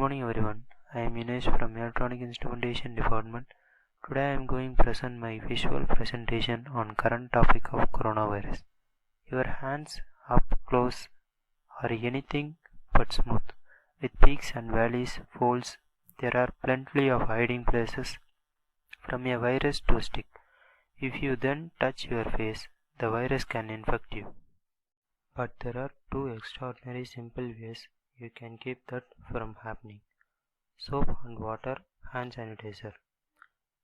morning everyone. I am Inesh from Electronic Instrumentation Department. Today I am going to present my visual presentation on current topic of coronavirus. Your hands up close are anything but smooth. With peaks and valleys, folds, there are plenty of hiding places from a virus to stick. If you then touch your face, the virus can infect you. But there are two extraordinary simple ways you can keep that from happening. Soap and water hand sanitizer.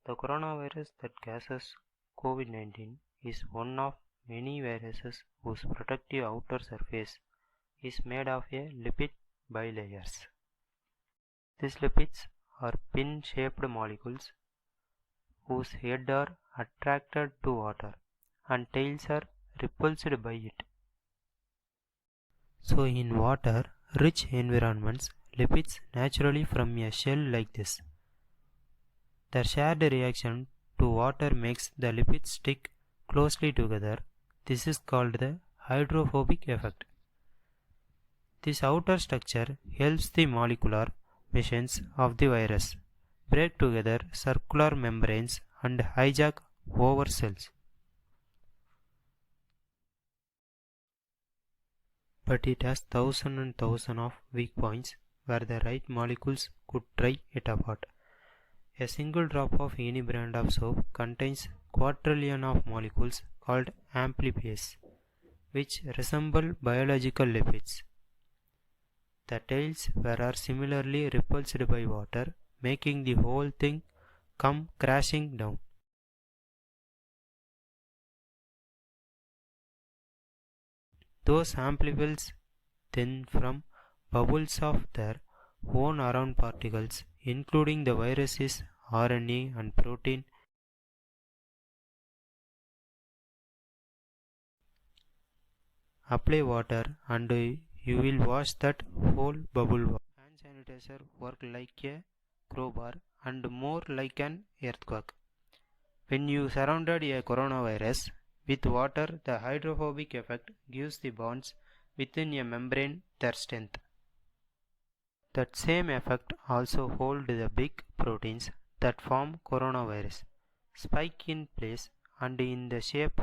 The coronavirus that causes COVID-19 is one of many viruses whose protective outer surface is made of a lipid bilayers. These lipids are pin-shaped molecules whose heads are attracted to water and tails are repulsed by it. So in water-rich environments, lipids naturally form a shell like this. The shared reaction to water makes the lipids stick closely together. This is called the hydrophobic effect. This outer structure helps the molecular machines of the virus break together circular membranes and hijack over cells. But it has thousands and thousands of weak points where the right molecules could try it apart. A single drop of any brand of soap contains quadrillion of molecules called amplifiers, which resemble biological lipids. The tails are similarly repulsed by water, making the whole thing come crashing down. Those amplifiers then form bubbles of their own around particles, including the virus's RNA and protein. Apply water and you will wash that whole bubble. Hand sanitizer work like a crowbar and more like an earthquake. When you surrounded a coronavirus with water, the hydrophobic effect gives the bonds within a membrane their strength. That same effect also holds the big proteins that form coronavirus spike in place and in the shape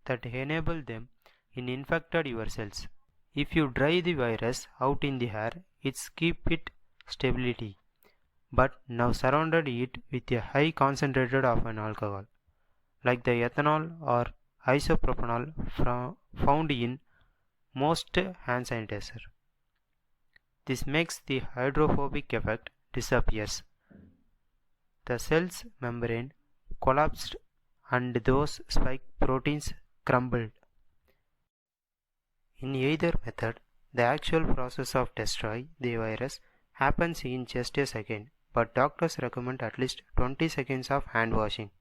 that enable them in infected your cells. If you dry the virus out in the air, it's keep it stability, but now surrounded it with a high concentrated of an alcohol, like the ethanol or isopropanol found in most hand sanitizer. This makes the hydrophobic effect disappears. The cell's membrane collapsed and those spike proteins crumbled. In either method, the actual process of destroy the virus happens in just a second, but doctors recommend at least 20 seconds of hand washing.